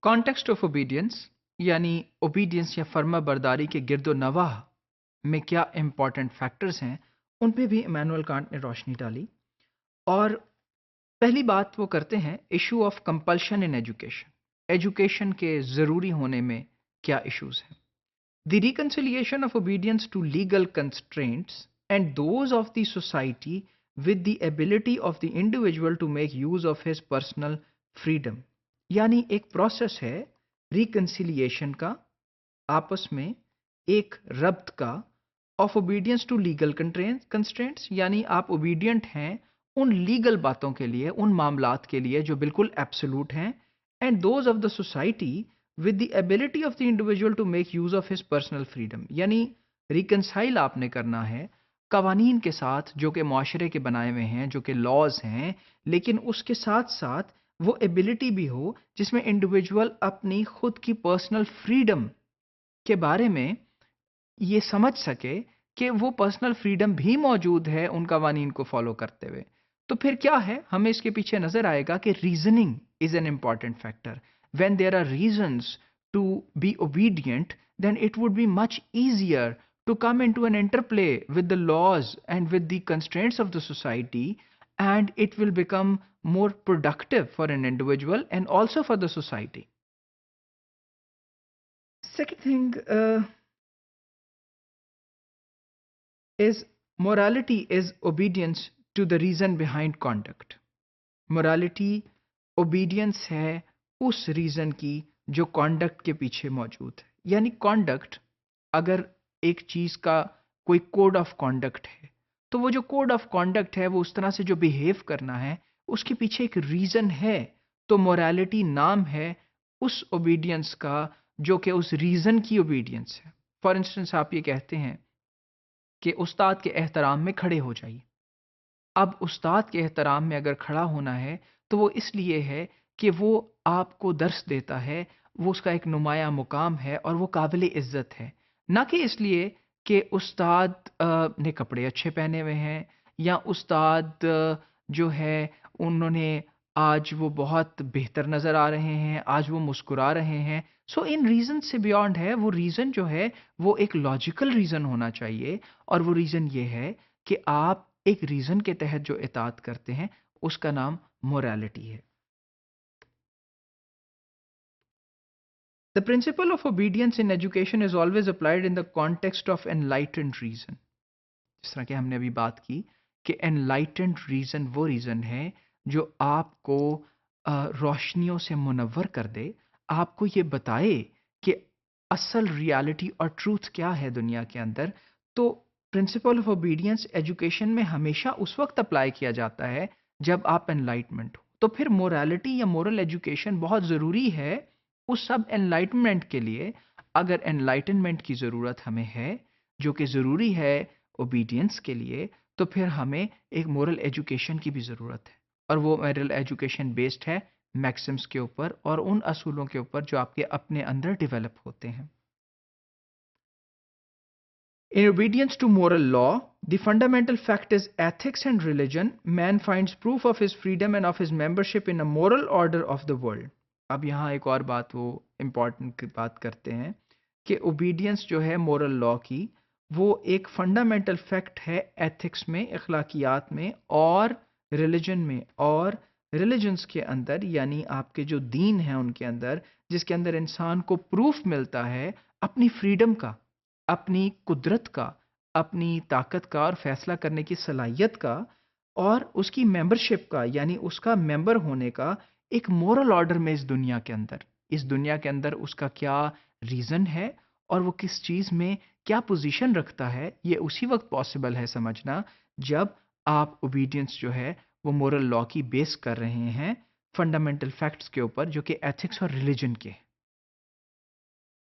Context of obedience यानी obedience या फर्मा बरदारी के गिरदो नवाह में क्या इंपॉर्टेंट फैक्टर्स हैं, उन पे भी इमैनुअल कांट ने रोशनी डाली। और पहली बात वो करते हैं issue of compulsion in education. Education के ज़रूरी होने में क्या इश्यूज हैं। The reconciliation of obedience to legal constraints and those of the society with the ability of the individual to make use of his personal freedom। यानी एक process है reconciliation का, आपस में एक रब्त का, of obedience to legal constraints यानी आप ओबीडियंट हैं उन लीगल बातों के लिए, उन मामलात के लिए जो बिल्कुल एब्सोल्यूट हैं, and those of the society with the ability of the individual to make use of his personal freedom. यानी रिकन्साइल आपने करना है कवानीन के साथ जो कि माशरे के बनाए हुए हैं, जो कि लॉज हैं, लेकिन उसके साथ साथ वो एबिलिटी भी हो जिसमें इंडिविजुअल अपनी खुद की पर्सनल फ्रीडम के बारे में ये समझ सके कि वो पर्सनल फ्रीडम भी मौजूद है उन कवानीन को फॉलो करते हुए। तो फिर क्या है, हमें इसके पीछे नजर आएगा कि reasoning is an important factor. When there are reasons to be obedient, then it would be much easier to come into an interplay with the laws and with the constraints of the society, and it will become more productive for an individual and also for the society. Second thing is morality is obedience to the reason behind conduct। morality obedience है उस reason की जो conduct के पीछे मौजूद है। यानी conduct, अगर एक चीज का कोई कोड ऑफ कॉन्डक्ट है, तो वो जो कोड ऑफ कॉन्डक्ट है, वो उस तरह से जो बिहेव करना है, उसके पीछे एक रीजन है। तो मोरालिटी नाम है उस ओबीडियंस का जो कि उस रीजन की ओबीडियंस है। फॉर इंस्टेंस, आप ये कहते हैं कि उस्ताद के एहतराम में खड़े हो जाइए। अब उस्ताद के एहतराम में अगर खड़ा होना है तो वो इसलिए है कि वो आपको दर्स देता है, वो उसका एक नुमाया मुकाम है और वो काबिल इज्जत है, ना कि इसलिए कि उस्ताद ने कपड़े अच्छे पहने हुए हैं या उस्ताद जो है उन्होंने आज वो बहुत बेहतर नज़र आ रहे हैं, आज वो मुस्कुरा रहे हैं। सो इन रीज़न से बियॉन्ड है, वो रीज़न जो है वो एक लॉजिकल रीज़न होना चाहिए, और वो रीज़न ये है कि आप एक रीज़न के तहत जो इताअत करते हैं उसका नाम मोरालिटी है। The principle of obedience in education is always applied in the context of enlightened reason। जिस तरह कि हमने अभी बात की कि enlightened reason वो रीज़न है जो आपको रोशनियों से मुनव्वर कर दे, आपको ये बताए कि असल रियलिटी और ट्रूथ क्या है दुनिया के अंदर। तो प्रिंसिपल ऑफ ओबीडियंस एजुकेशन में हमेशा उस वक्त अप्लाई किया जाता है जब आप एनलाइटमेंट हो। तो फिर मोरालिटी या मोरल एजुकेशन बहुत ज़रूरी है उस सब एनलाइटमेंट के लिए। अगर एनलाइटनमेंट की ज़रूरत हमें है, जो कि ज़रूरी है ओबीडियंस के लिए, तो फिर हमें एक मोरल एजुकेशन की भी ज़रूरत है। और वो मोरल एजुकेशन बेस्ड है मैक्सिम्स के ऊपर और उन असूलों के ऊपर जो आपके अपने अंदर डेवलप होते हैं। In obedience to moral law, the fundamental fact is ethics and religion. Man finds proof of his freedom and of his membership in a moral order of the world। अब यहाँ एक और बात वो इम्पॉर्टेंट बात करते हैं कि ओबीडियंस जो है मोरल लॉ की, वो एक फंडामेंटल फैक्ट है एथिक्स में, अखलाकियात में और रिलीजन में और रिलीजन्स के अंदर, यानी आपके जो दीन हैं उनके अंदर, जिसके अंदर इंसान को प्रूफ मिलता है अपनी फ्रीडम का, अपनी कुदरत का, अपनी ताकत का और फैसला करने की सलाहियत का, और उसकी मेंबरशिप का, यानी उसका मेंबर होने का एक मोरल ऑर्डर में इस दुनिया के अंदर। इस दुनिया के अंदर उसका क्या रीज़न है और वो किस चीज़ में क्या पोजीशन रखता है, ये उसी वक्त पॉसिबल है समझना जब आप ओबीडियंस जो है वो मोरल लॉ की बेस कर रहे हैं फंडामेंटल फैक्ट्स के ऊपर जो कि एथिक्स और रिलीजन के हैं।